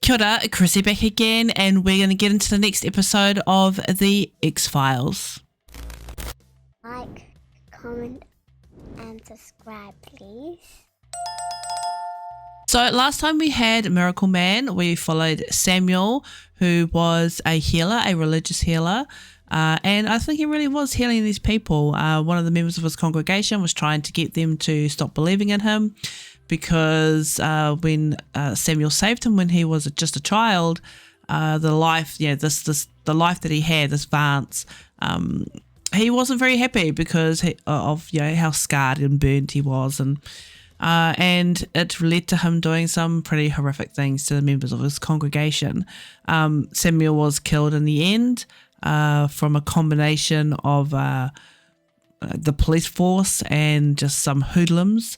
Kia ora, Chrissy back again, and we're going to get into the next episode of The X-Files. Like, comment, and subscribe, please. So last time we had Miracle Man, we followed Samuel, who was a healer, a religious healer, and I think he really was healing these people. One of the members of his congregation was trying to get them to stop believing in him, because when Samuel saved him when he was just a child, the life that he had, this Vance, he wasn't very happy because of how scarred and burnt he was, and it led to him doing some pretty horrific things to the members of his congregation. Samuel was killed in the end from a combination of the police force and just some hoodlums.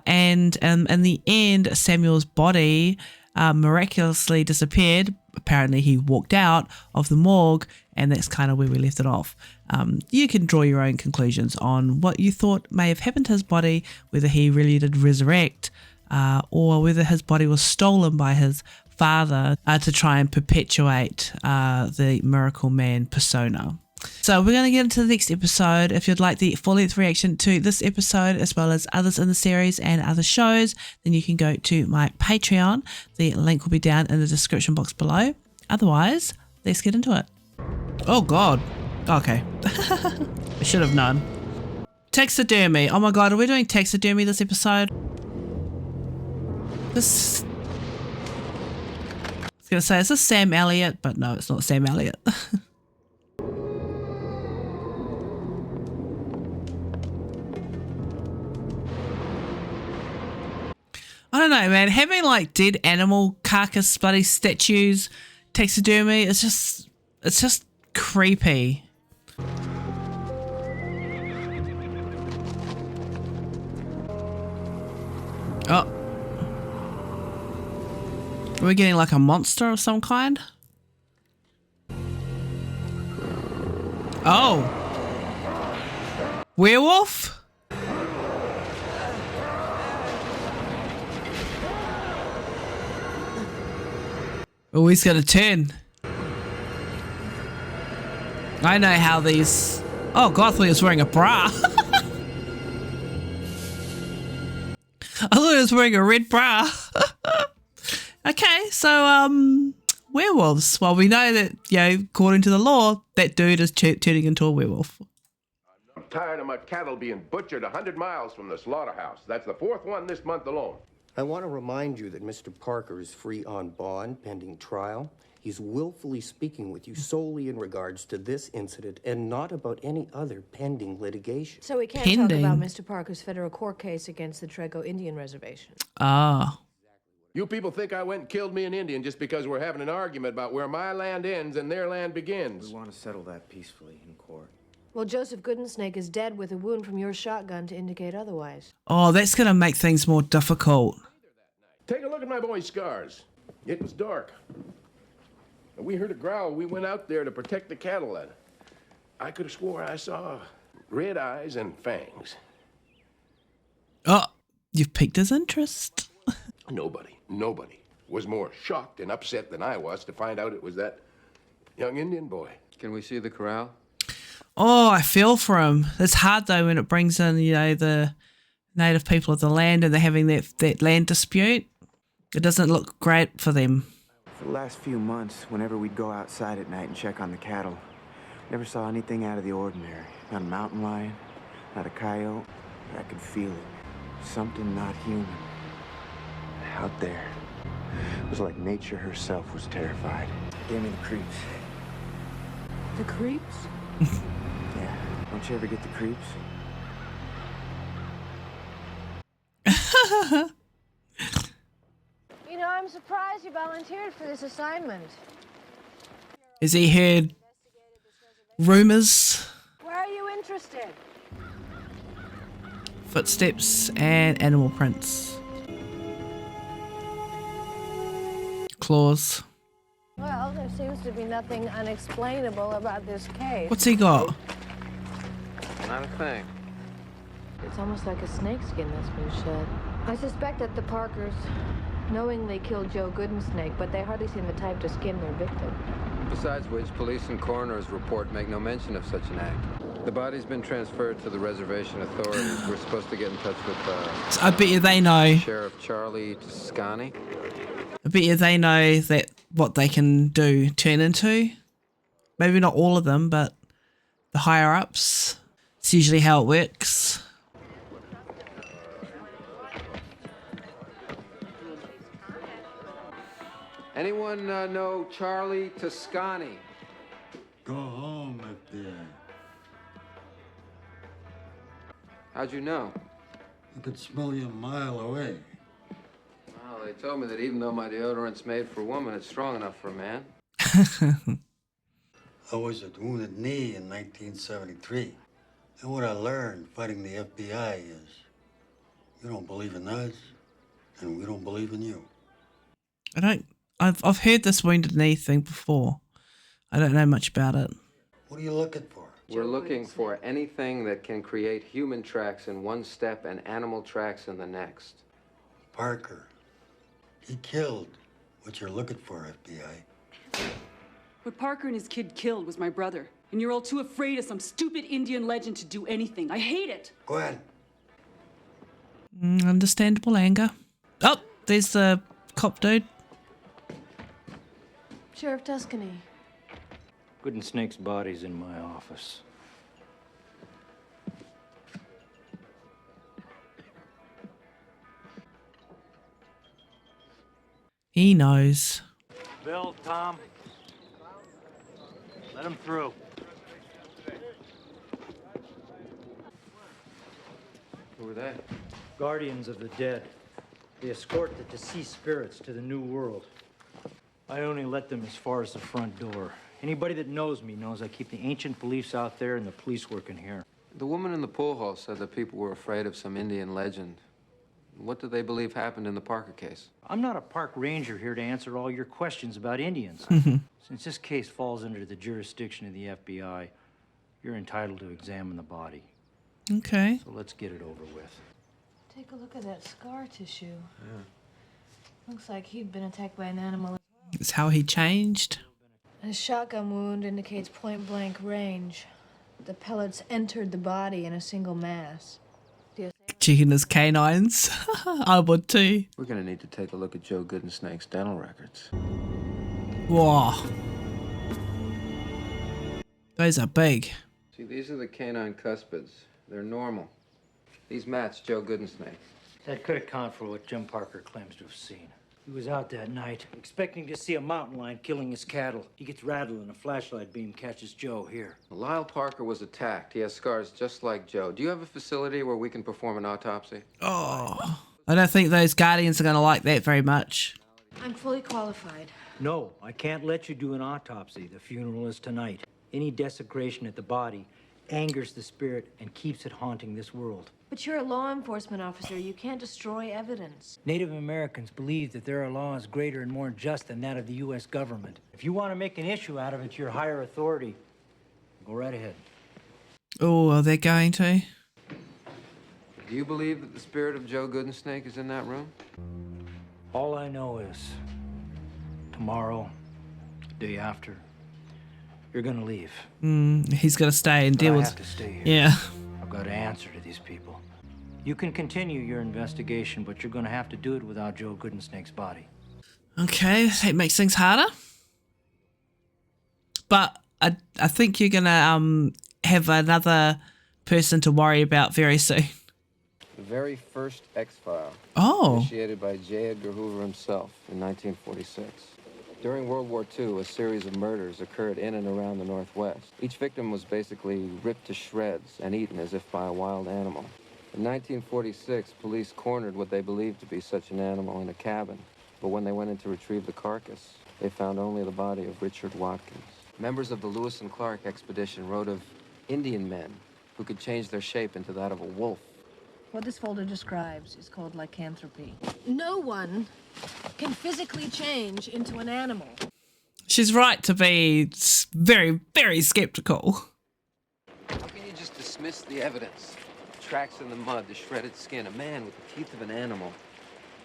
And in the end, Samuel's body miraculously disappeared. Apparently he walked out of the morgue, and that's kind of where we left it off. You can draw your own conclusions on what you thought may have happened to his body, whether he really did resurrect, or whether his body was stolen by his father to try and perpetuate the Miracle Man persona. So we're going to get into the next episode. If you'd like the full-length reaction to this episode, as well as others in the series and other shows, then you can go to my Patreon. The link will be down in the description box below. Otherwise, let's get into it. Oh God. Okay. I should have known. Taxidermy. Oh my God, are we doing taxidermy this episode? I was going to say, is this Sam Elliott? But no, it's not Sam Elliott. I don't know, man. Having like dead animal carcass bloody statues, taxidermy, it's just creepy. Oh. Are we getting like a monster of some kind? Oh. Werewolf? Oh, he's gonna turn. I know how these... Oh, God, I thought he was wearing a bra. I thought he was wearing a red bra. Okay, so, werewolves. Well, we know that, according to the law, that dude is turning into a werewolf. I'm tired of my cattle being butchered 100 miles from the slaughterhouse. That's the fourth one this month alone. I want to remind you that Mr. Parker is free on bond pending trial. He's willfully speaking with you solely in regards to this incident and not about any other pending litigation. So we can't talk about Mr. Parker's federal court case against the Treco Indian Reservation. Ah. You people think I went and killed me an Indian just because we're having an argument about where my land ends and their land begins. We want to settle that peacefully in court. Well, Joseph Goodensnake is dead with a wound from your shotgun to indicate otherwise. Oh, that's going to make things more difficult. Take a look at my boy's scars. It was dark. And we heard a growl. We went out there to protect the cattle. And I could have swore I saw red eyes and fangs. Oh, you've piqued his interest. Nobody was more shocked and upset than I was to find out it was that young Indian boy. Can we see the corral? Oh, I feel for him. It's hard, though, when it brings in, the native people of the land and they're having that land dispute. It doesn't look great for them. For the last few months, whenever we'd go outside at night and check on the cattle, never saw anything out of the ordinary. Not a mountain lion, not a coyote. I could feel it. Something not human. Out there. It was like nature herself was terrified. It gave me the creeps. The creeps? Yeah. Don't you ever get the creeps? I'm surprised you volunteered for this assignment. Has he heard rumors? Why are you interested? Footsteps and animal prints. Claws. Well, there seems to be nothing unexplainable about this case. What's he got? Not a thing. It's almost like a snakeskin that's been shed. I suspect that the Parkers knowingly killed Joe Goodensnake, but they hardly seem the type to skin their victim. Besides which, police and coroner's report make no mention of such an act. The body's been transferred to the reservation authorities. We're supposed to get in touch with I bet you they know. Sheriff Charlie Toscani. I bet you they know that what they can do turn into. Maybe not all of them, but the higher ups. It's usually how it works. Anyone know Charlie Toscani? Go home, FBI. How'd you know? I could smell you a mile away. Well, they told me that even though my deodorant's made for a woman, it's strong enough for a man. I was at Wounded Knee in 1973. And what I learned fighting the FBI is you don't believe in us, and we don't believe in you. I've heard this Wounded Knee thing before. I don't know much about it. What are you looking for? We're looking for anything that can create human tracks in one step and animal tracks in the next. Parker. He killed what you're looking for, FBI. What Parker and his kid killed was my brother. And you're all too afraid of some stupid Indian legend to do anything. I hate it. Go ahead. Understandable anger. Oh, there's the cop dude. Sheriff Tuscany. Goodensnake's body's in my office. He knows. Bill, Tom, let him through. Who are they? Guardians of the dead. They escort the deceased spirits to the new world. I only let them as far as the front door. Anybody that knows me knows I keep the ancient beliefs out there and the police working here. The woman in the pool hall said that people were afraid of some Indian legend. What do they believe happened in the Parker case? I'm not a park ranger here to answer all your questions about Indians. Since this case falls under the jurisdiction of the FBI, you're entitled to examine the body. Okay. So let's get it over with. Take a look at that scar tissue. Yeah. Looks like he'd been attacked by an animal. It's how he changed. His shotgun wound indicates point-blank range. The pellets entered the body in a single mass. Checking his canines. I would too. We're gonna need to take a look at Joe Goodensnake's dental records. Whoa. Those are big. See, these are the canine cuspids. They're normal. These match Joe Goodensnake. That could account for what Jim Parker claims to have seen. He was out that night, expecting to see a mountain lion killing his cattle. He gets rattled and a flashlight beam catches Joe here. Lyle Parker was attacked. He has scars just like Joe. Do you have a facility where we can perform an autopsy? Oh. I don't think those guardians are going to like that very much. I'm fully qualified. No, I can't let you do an autopsy. The funeral is tonight. Any desecration at the body angers the spirit and keeps it haunting this world. But you're a law enforcement officer. You can't destroy evidence. Native Americans believe that there are laws greater and more just than that of the U.S. government. If you want to make an issue out of it to your higher authority, go right ahead. Oh, are they going to? Do you believe that the spirit of Joe Goodensnake is in that room? All I know is tomorrow, the day after, you're gonna leave. He's got to stay and deal I with. have to stay here. Yeah. I've got to answer to these people. You can continue your investigation, but you're gonna have to do it without Joe Goodensnake's body. Okay, that makes things harder. But I think you're gonna have another person to worry about very soon. The very first X-File. Oh. Initiated by J. Edgar Hoover himself in 1946. During World War II, a series of murders occurred in and around the Northwest. Each victim was basically ripped to shreds and eaten as if by a wild animal. In 1946, police cornered what they believed to be such an animal in a cabin. But when they went in to retrieve the carcass, they found only the body of Richard Watkins. Members of the Lewis and Clark expedition wrote of Indian men who could change their shape into that of a wolf. What this folder describes is called lycanthropy. No one can physically change into an animal. She's right to be very, very skeptical. How can you just dismiss the evidence? The tracks in the mud, the shredded skin, a man with the teeth of an animal.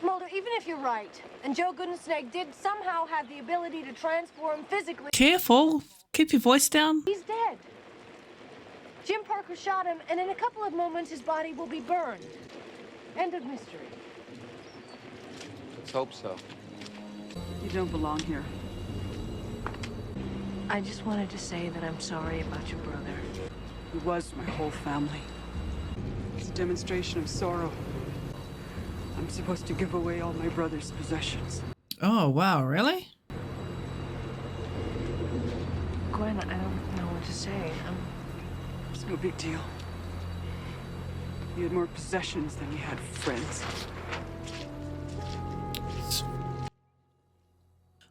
Mulder, even if you're right, and Joe Goodensnake did somehow have the ability to transform physically... Careful. Keep your voice down. He's dead. Jim Parker shot him, and in a couple of moments his body will be burned. End of mystery. Let's hope so. You don't belong here. I just wanted to say that I'm sorry about your brother. He was my whole family. It's a demonstration of sorrow. I'm supposed to give away all my brother's possessions. Oh, wow, really? Gwen, I don't know what to say. It's no big deal. He had more possessions than he had friends.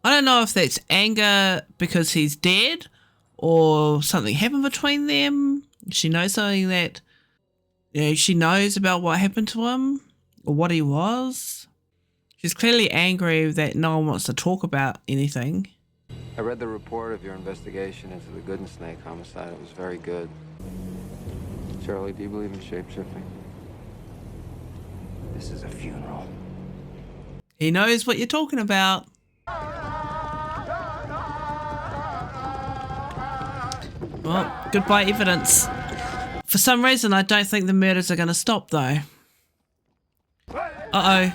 I don't know if that's anger because he's dead or something happened between them. She knows something that, you know, she knows about what happened to him or what he was. She's clearly angry that no one wants to talk about anything. I read the report of your investigation into the Goodensnake homicide. It was very good. Charlie, do you believe in shape-shifting? This is a funeral. He knows what you're talking about. Well, goodbye evidence. For some reason, I don't think the murders are going to stop, though. Uh-oh.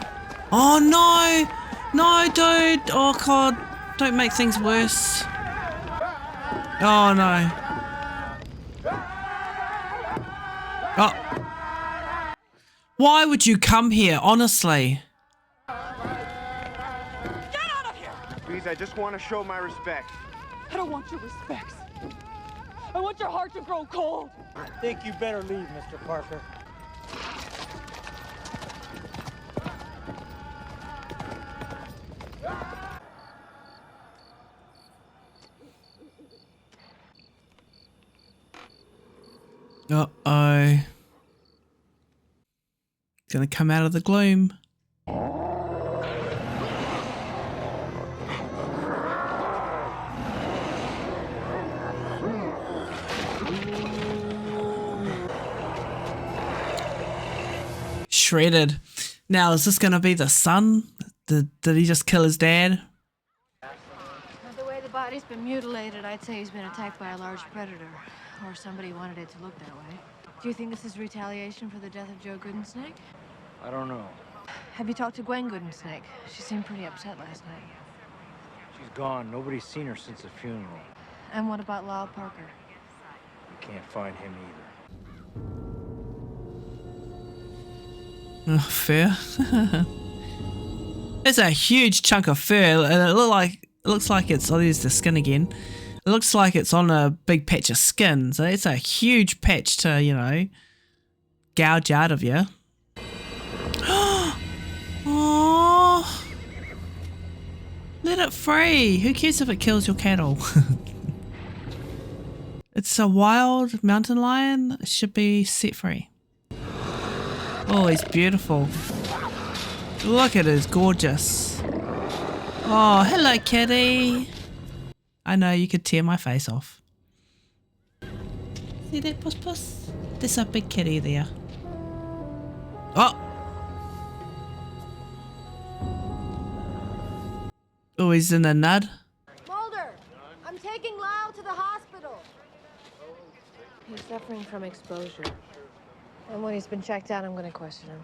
Oh, no! No, dude! Oh, God. Don't make things worse. Oh, no. Oh. Why would you come here, honestly? Get out of here! Please, I just want to show my respect. I don't want your respects. I want your heart to grow cold. I think you better leave, Mr. Parker. Uh-oh. Gonna come out of the gloom. Shredded. Now, is this gonna be the son? Did he just kill his dad? The way the body's been mutilated, I'd say he's been attacked by a large predator. Or somebody wanted it to look that way. Do you think this is retaliation for the death of Joe Goodensnake? I don't know. Have you talked to Gwen Goodensnake? She seemed pretty upset last night. She's gone. Nobody's seen her since the funeral. And what about Lyle Parker? We can't find him either. Oh, fur. It's a huge chunk of fur, and it looks like it's. I'll use the skin again. It looks like it's on a big patch of skin, so it's a huge patch to, you know, gouge out of you. Oh, let it free. Who cares if it kills your cattle? It's a wild mountain lion. It should be set free. Oh, he's beautiful. Look at his gorgeous. Oh, hello, kitty. I know you could tear my face off. See that, puss puss? There's a big kitty there. Oh! Oh, he's in a nud. Mulder! I'm taking Lyle to the hospital. He's suffering from exposure. And when he's been checked out, I'm going to question him.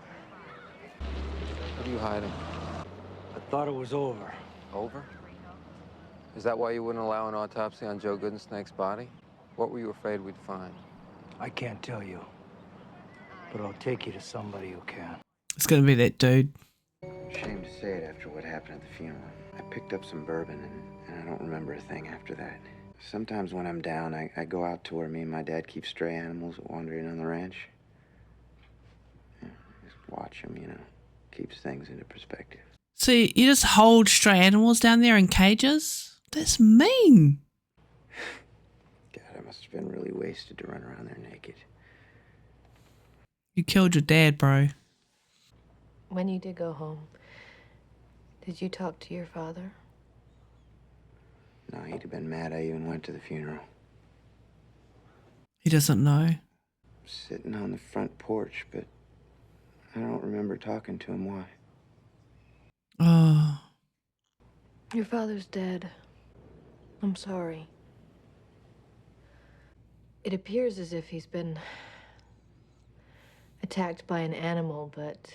What are you hiding? I thought it was over. Over? Is that why you wouldn't allow an autopsy on Joe Goodensnake's body? What were you afraid we'd find? I can't tell you. But I'll take you to somebody who can. It's gonna be that dude. Shame to say it after what happened at the funeral. I picked up some bourbon and I don't remember a thing after that. Sometimes when I'm down, I go out to where me and my dad keep stray animals wandering on the ranch. Yeah, just watch them, you know. Keeps things into perspective. So you just hold stray animals down there in cages? That's mean. God, I must have been really wasted to run around there naked. You killed your dad, bro. When you did go home, did you talk to your father? No, he'd have been mad I even went to the funeral. He doesn't know. Sitting on the front porch, but I don't remember talking to him. Why? Oh. Your father's dead. I'm sorry. It appears as if he's been attacked by an animal, but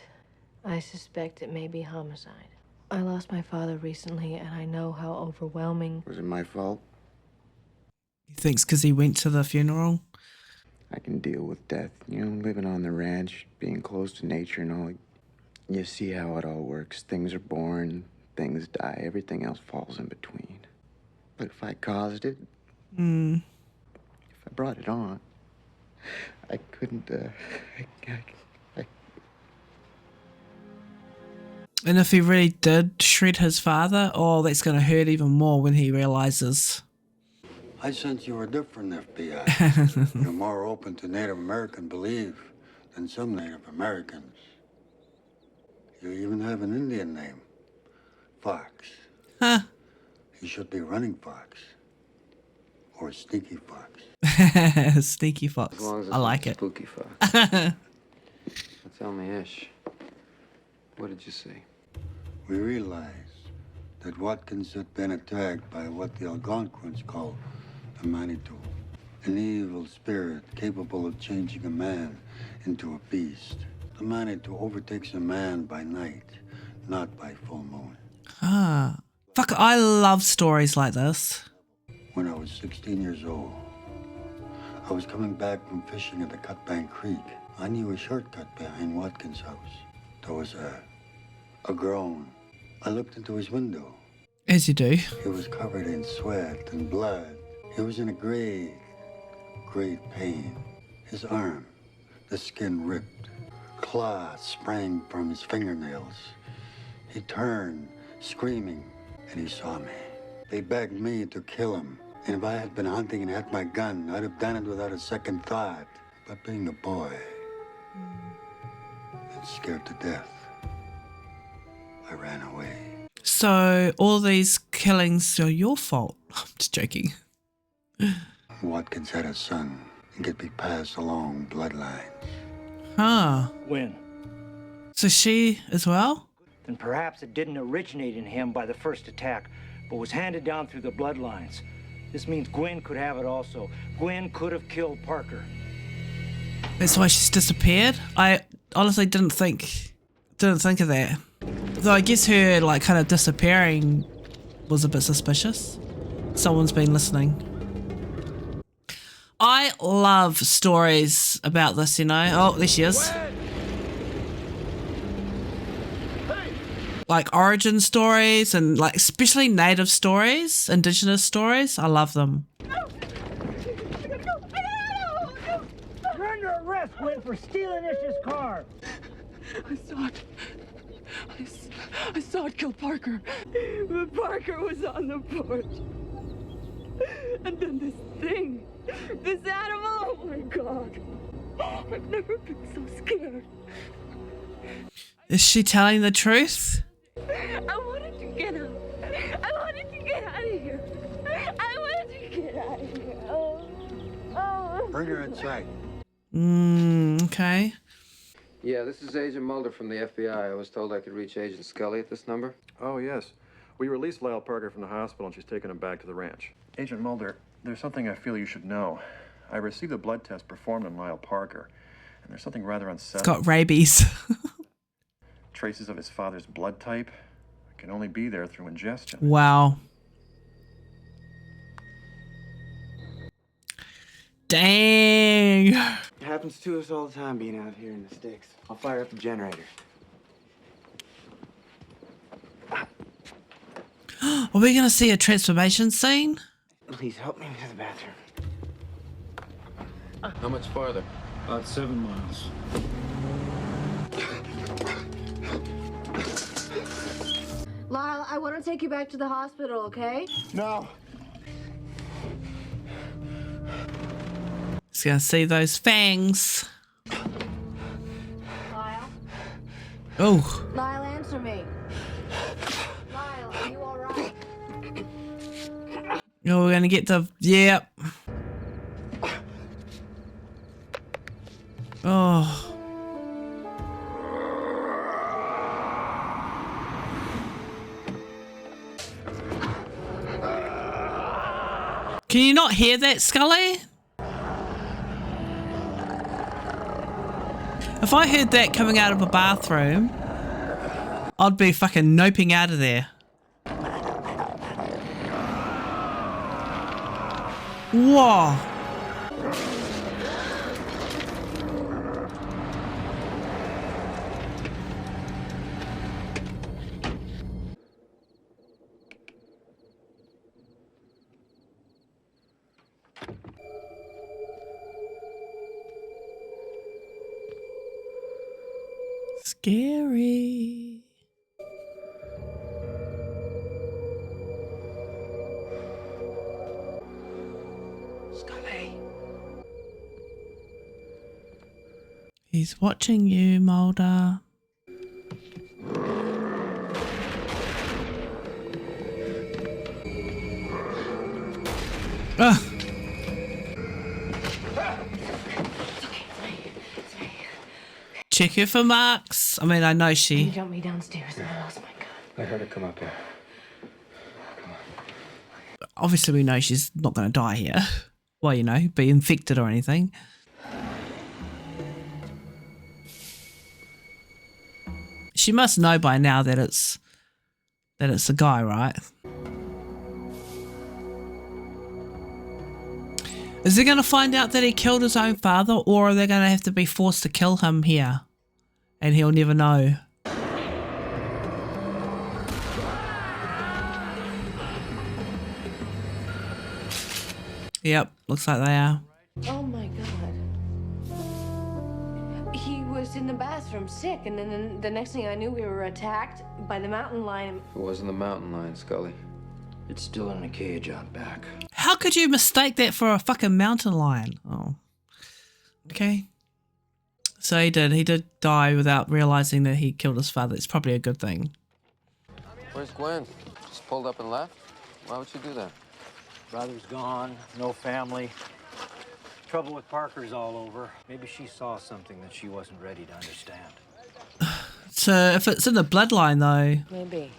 I suspect it may be homicide. I lost my father recently, and I know how overwhelming. Was it my fault? He thinks because he went to the funeral. I can deal with death. You know, living on the ranch, being close to nature and all. You see how it all works. Things are born, things die, everything else falls in between. But if I caused it, if I brought it on, I couldn't, And if he really did shred his father, oh, that's going to hurt even more when he realizes. I sense you were different, FBI. You're more open to Native American belief than some Native Americans. You even have an Indian name, Fox. Huh. You should be Running Fox. Or Sneaky Fox. Sneaky Fox. As long as it's I like not it. Spooky Fox. Now tell me, Ish, what did you see? We realized that Watkins had been attacked by what the Algonquins call a Manitou, an evil spirit capable of changing a man into a beast. The Manitou overtakes a man by night, not by full moon. Ah. Fuck, I love stories like this. When I was 16 years old, I was coming back from fishing at the Cutbank Creek. I knew a shortcut behind Watkins' house. There was a groan. I looked into his window. As you do. He was covered in sweat and blood. He was in a great pain. His arm, the skin ripped. Claws sprang from his fingernails. He turned, screaming, and he saw me. They begged me to kill him. And if I had been hunting and had my gun, I'd have done it without a second thought. But being a boy and scared to death, I ran away. So all these killings are your fault. I'm just joking. Watkins had a son. He could be passed along bloodlines. Huh. When? So she as well? Then perhaps it didn't originate in him by the first attack, but was handed down through the bloodlines. This means Gwen could have it also. Gwen could have killed Parker. That's why she's disappeared? I honestly didn't think of that. Though I guess her like kind of disappearing was a bit suspicious. Someone's been listening. I love stories about this, you know. Oh, there she is. Like origin stories and like especially native stories, indigenous stories. I love them. You're under arrest, Gwen, for stealing Ish's car. I saw it. I saw it kill Parker. But Parker was on the porch. And then this thing, this animal, oh my God. I've never been so scared. Is she telling the truth? I wanted to get out. I wanted to get out of here. I wanted to get out of here. Oh. Bring her inside. Okay. Yeah, this is Agent Mulder from the FBI. I was told I could reach Agent Scully at this number. Oh, yes. We released Lyle Parker from the hospital and she's taken him back to the ranch. Agent Mulder, there's something I feel you should know. I received a blood test performed on Lyle Parker, and there's something rather unsettling. It's got rabies. Traces of his father's blood type can only be there through ingestion. Wow. Dang. It happens to us all the time being out here in the sticks. I'll fire up the generator. Are we going to see a transformation scene? Please help me to the bathroom. How much farther? About 7 miles. Lyle, I want to take you back to the hospital, okay? No. Just going to see those fangs. Lyle? Oh. Lyle, answer me. Lyle, are you all right? Oh, we're going to get the... Yep. Oh. Can you not hear that, Scully? If I heard that coming out of a bathroom, I'd be fucking noping out of there. Whoa. Scary. Scully. He's watching you, Mulder. Ugh. Check her for marks. I mean, I know she... You jumped me downstairs and I lost my gun. I heard her come up here. Obviously, we know she's not going to die here. Well, you know, be infected or anything. She must know by now that it's a guy, right? Is he going to find out that he killed his own father, or are they going to have to be forced to kill him here? And he'll never know. Yep, looks like they are. Oh my God. He was in the bathroom sick, and then the next thing I knew, we were attacked by the mountain lion. It wasn't the mountain lion, Scully. It's still in a cage out back. How could you mistake that for a fucking mountain lion? Oh. Okay. So he did die without realizing that he killed his father. It's probably a good thing. Where's Gwen? Just pulled up and left? Why would she do that? Brother's gone, no family. Trouble with Parker's all over. Maybe she saw something that she wasn't ready to understand. So if it's in the bloodline though, Maybe.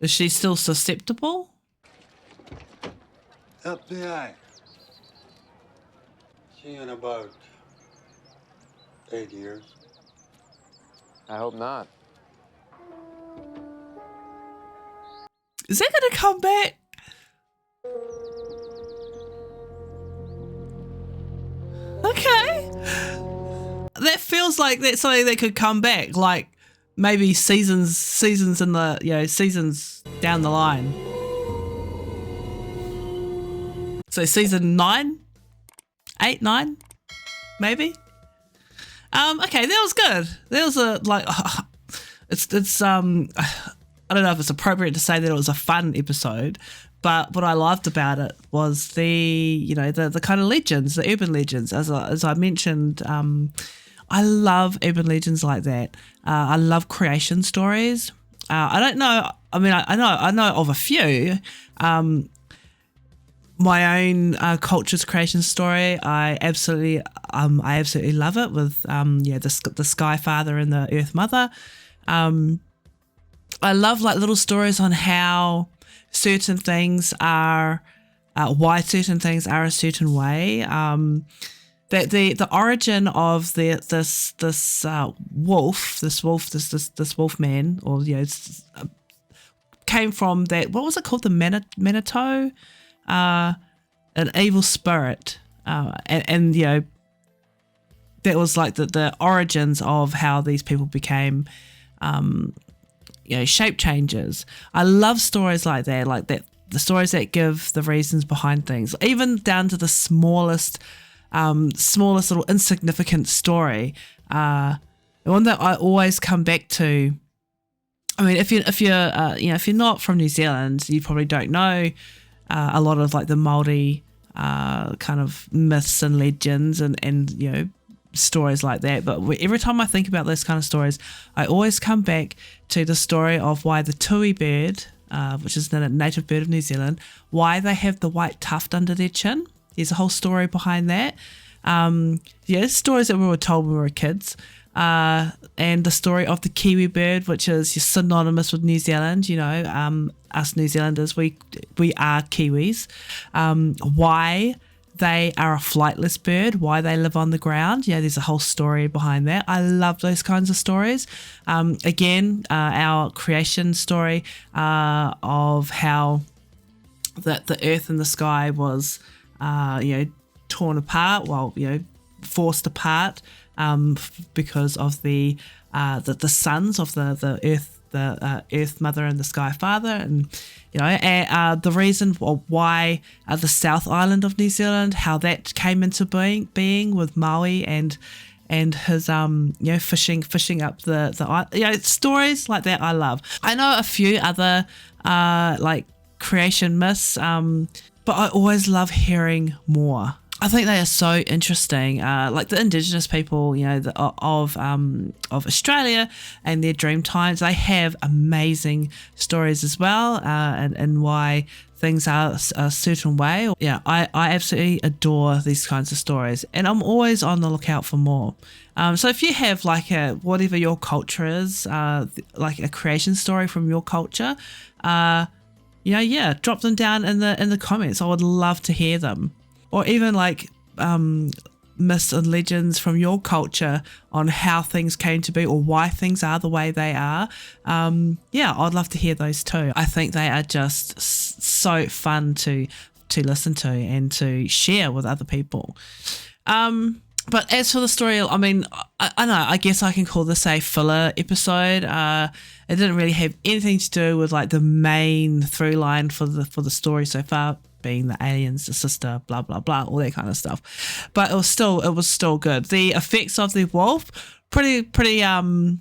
is she still susceptible? FBI. See you in about 8 years. I hope not. Is that going to come back? Okay. That feels like that's something that could come back. Like maybe seasons in the, you know, seasons down the line. So season 9? 8, 9? Maybe? Okay, that was good. That was a, like, it's I don't know if it's appropriate to say that it was a fun episode, but what I loved about it was the, you know, the kind of legends, the urban legends. As I mentioned, I love urban legends like that. I love creation stories. I don't know. I mean, I know of a few. My own culture's creation story, I absolutely love it with the Sky Father and the Earth Mother. I love like little stories on how certain things are, why certain things are a certain way. That the origin of this wolf man, or you know, came from that. What was it called? The Manitou. An evil spirit, and you know, that was like the origins of how these people became, you know, shape changers. I love stories like that, the stories that give the reasons behind things, even down to the smallest little insignificant story. The one that I always come back to. I mean, if you're not from New Zealand, you probably don't know a lot of like the Māori kind of myths and legends and you know, stories like that. But every time I think about those kind of stories, I always come back to the story of why the tui bird, which is the native bird of New Zealand, why they have the white tuft under their chin. There's a whole story behind that. Stories that we were told when we were kids. and the story of the kiwi bird, which is synonymous with New Zealand. You know, us New Zealanders, we are Kiwis. Why they are a flightless bird, why they live on the ground. Yeah, there's a whole story behind that. I love those kinds of stories. Again, our creation story of how the earth and the sky was, torn apart, forced apart because of the sons of the earth, the earth mother and the sky father. And the reason why the South Island of New Zealand, how that came into being with Maui and his fishing up the stories like that I love. I know a few other creation myths, but I always love hearing more. I think they are so interesting. Like the Indigenous people, of Australia and their dream times, they have amazing stories as well, and why things are a certain way. Yeah, I absolutely adore these kinds of stories, and I'm always on the lookout for more. So if you have whatever your culture is, like a creation story from your culture, drop them down in the comments. I would love to hear them. Or even myths and legends from your culture on how things came to be or why things are the way they are. I'd love to hear those too. I think they are just so fun to listen to and to share with other people. But as for the story, I mean, I know, I guess I can call this a filler episode. It didn't really have anything to do with the main through line for the story so far, being the aliens, the sister, blah blah blah, all that kind of stuff. But it was still good. The effects of the wolf, pretty I mean,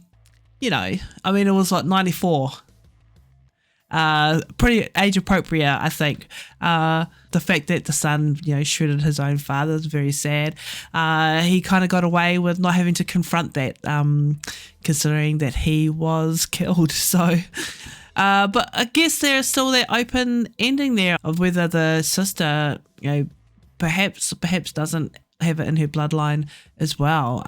it was 94. Pretty age appropriate, I think. The fact that the son, shredded his own father is very sad. He kind of got away with not having to confront that, considering that he was killed. So, but I guess there is still that open ending there of whether the sister, perhaps doesn't have it in her bloodline as well.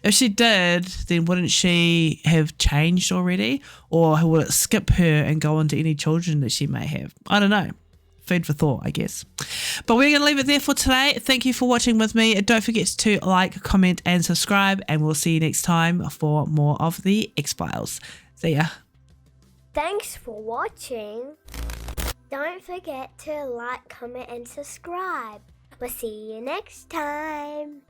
If she did, then wouldn't she have changed already, or will it skip her and go on to any children that she may have? I don't know. Food for thought, I guess. But we're going to leave it there for today. Thank you for watching with me. Don't forget to like, comment and subscribe, and we'll see you next time for more of the X-Files. See ya. Thanks for watching. Don't forget to like, comment and subscribe. We'll see you next time.